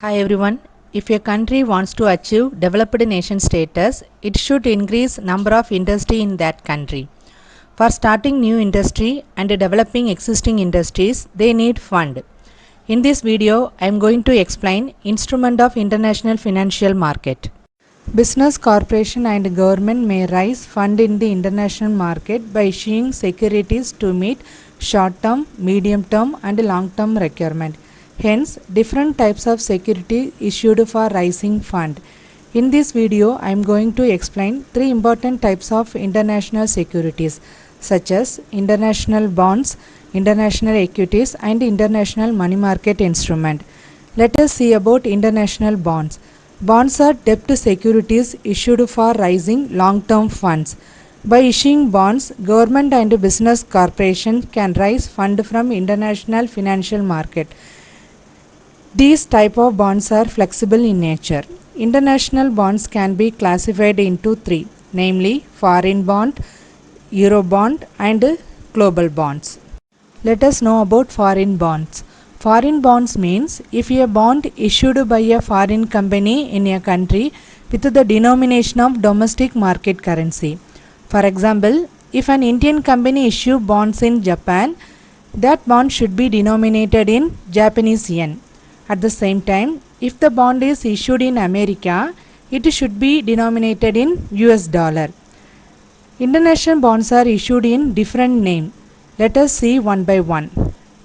Hi everyone. If a country wants to achieve developed nation status, it should increase number of industry in that country. For starting new industry and developing existing industries, they need fund. In this video, I am going to explain instrument of international financial market. Business, corporation and government may raise fund in the international market by issuing securities to meet short-term, medium-term and long-term requirement. Hence, different types of security issued for raising fund. In this video, I am going to explain three important types of international securities such as international bonds, international equities and international money market instrument. Let us see about international bonds. Bonds are debt securities issued for raising long-term funds. By issuing bonds, government and business corporations can raise fund from international financial market. These type of bonds are flexible in nature. International bonds can be classified into three, namely foreign bond, euro bond and global bonds. Let us know about foreign bonds. Foreign bonds means if a bond issued by a foreign company in a country with the denomination of domestic market currency. For example, if an Indian company issue bonds in Japan, that bond should be denominated in Japanese yen. At the same time, if the bond is issued in America, it should be denominated in US dollar. International bonds are issued in different names. Let us see one by one.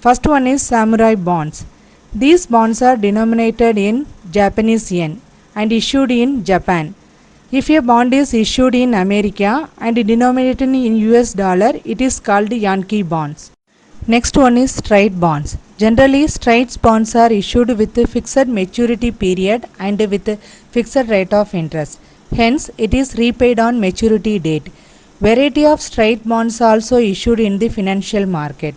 First one is samurai bonds. These bonds are denominated in Japanese yen and issued in Japan. If a bond is issued in America and denominated in US dollar, it is called Yankee bonds. Next one is straight bonds. Generally, straight bonds are issued with a fixed maturity period and with a fixed rate of interest. Hence, it is repaid on maturity date. Variety of straight bonds also issued in the financial market.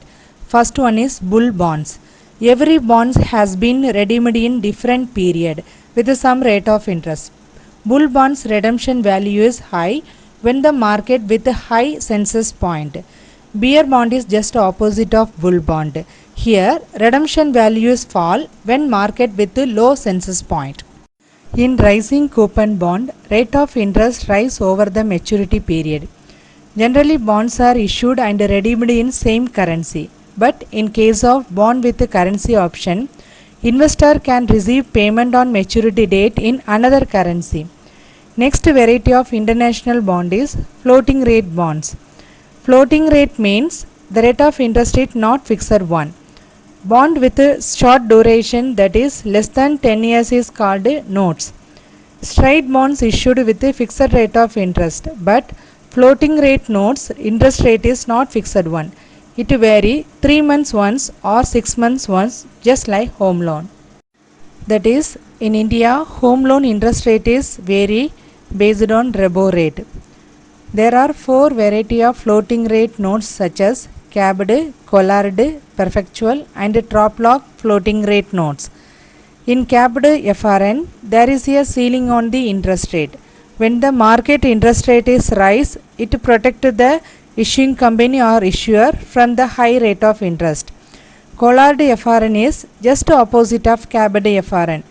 First one is bull bonds. Every bond has been redeemed in different period with some rate of interest. Bull bonds redemption value is high when the market with a high census point. Bear bond is just opposite of bull bond. Here redemption values fall when market with a low census point. In rising coupon bond, rate of interest rise over the maturity period. Generally, bonds are issued and redeemed in same currency. But in case of bond with currency option, investor can receive payment on maturity date in another currency. Next variety of international bond is floating rate bonds. Floating rate means the rate of interest is not fixed one. Bond with a short duration, that is less than 10 years, is called notes. Straight bonds issued with a fixed rate of interest, but floating rate notes interest rate is not fixed one. It vary 3 months once or 6 months once, just like home loan. That is, in India, home loan interest rate is vary based on repo rate. There are 4 variety of floating rate notes such as capped, collared, perpetual and top lock floating rate notes. In capped FRN, there is a ceiling on the interest rate. When the market interest rate is rise, it protects the issuing company or issuer from the high rate of interest. Collared FRN is just opposite of capped FRN.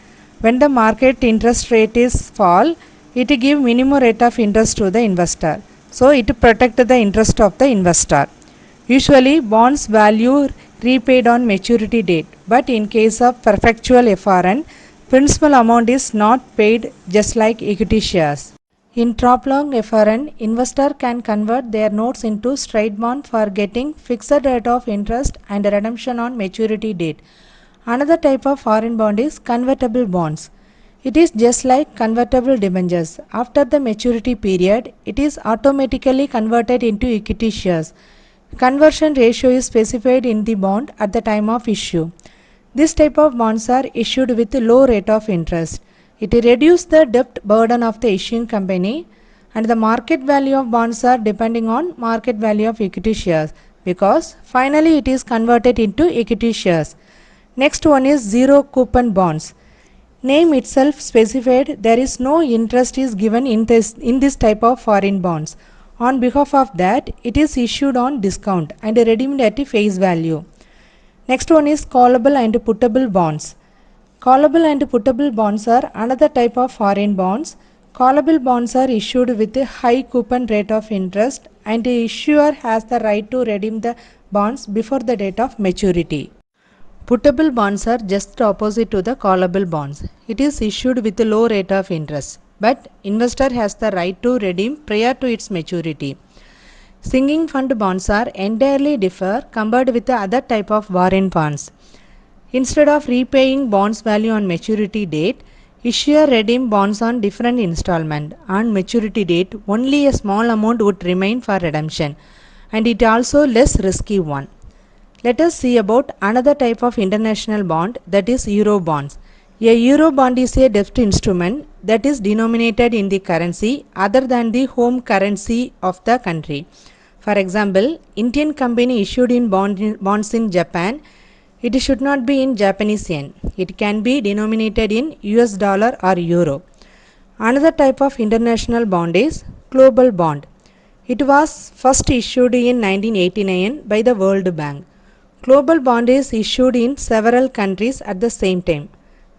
When the market interest rate is fall, it give minimum rate of interest to the investor. So it protects the interest of the investor. Usually bonds value repaid on maturity date, but in case of perpetual FRN, principal amount is not paid, just like equity shares. In top long FRN, investor can convert their notes into straight bond for getting fixed rate of interest and redemption on maturity date. Another type of foreign bond is convertible bonds. It is just like convertible debentures. After the maturity period, it is automatically converted into equity shares. Conversion ratio is specified in the bond at the time of issue. This type of bonds are issued with low rate of interest. It reduces the debt burden of the issuing company, and the market value of bonds are depending on market value of equity shares, because finally it is converted into equity shares. Next one is zero coupon bonds. Name itself specified there is no interest is given in this type of foreign bonds. On behalf of that, it is issued on discount and redeemed at face value. Next one is callable and puttable bonds. Callable and puttable bonds are another type of foreign bonds. Callable bonds are issued with a high coupon rate of interest and the issuer has the right to redeem the bonds before the date of maturity. Puttable bonds are just opposite to the callable bonds. It is issued with a low rate of interest, but investor has the right to redeem prior to its maturity. Sinking fund bonds are entirely different compared with the other type of warrant bonds. Instead of repaying bonds value on maturity date, issuer redeem bonds on different installment. On maturity date, only a small amount would remain for redemption, and it also less risky one. Let us see about another type of international bond, that is Euro bonds. A Euro bond is a debt instrument that is denominated in the currency other than the home currency of the country. For example, Indian company issued in bonds in Japan. It should not be in Japanese yen. It can be denominated in US dollar or euro. Another type of international bond is global bond. It was first issued in 1989 by the World Bank. Global bond is issued in several countries at the same time,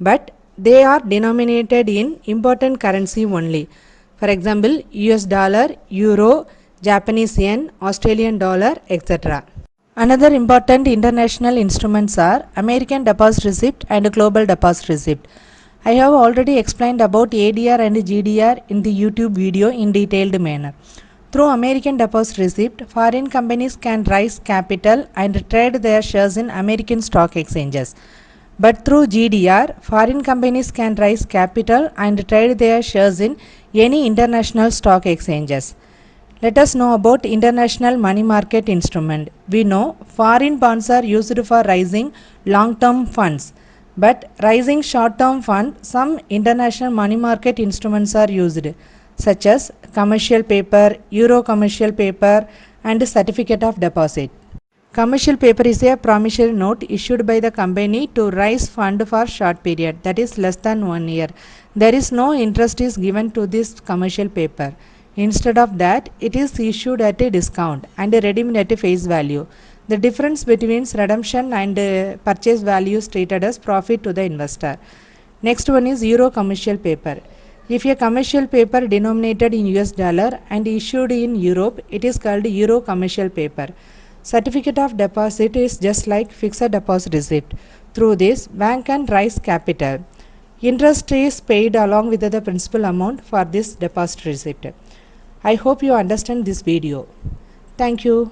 but they are denominated in important currency only. For example, US dollar, euro, Japanese yen, Australian dollar, etc. Another important international instruments are American Deposit Receipt and Global Deposit Receipt. I have already explained about ADR and GDR in the YouTube video in detailed manner. Through American Deposit Receipt, foreign companies can raise capital and trade their shares in American stock exchanges. But through GDR, foreign companies can raise capital and trade their shares in any international stock exchanges. Let us know about international money market instrument. We know foreign bonds are used for raising long-term funds, but raising short-term fund, some international money market instruments are used, such as commercial paper, euro commercial paper, and certificate of deposit. Commercial paper is a promissory note issued by the company to raise fund for short period, that is less than 1 year. There is no interest is given to this commercial paper. Instead of that, it is issued at a discount and redeemed at a face value. The difference between redemption and purchase value is treated as profit to the investor. Next one is euro commercial paper. If a commercial paper denominated in US dollar and issued in Europe, it is called euro commercial paper. Certificate of deposit is just like fixed deposit receipt. Through this, bank can raise capital. Interest is paid along with the principal amount for this deposit receipt. I hope you understand this video. Thank you.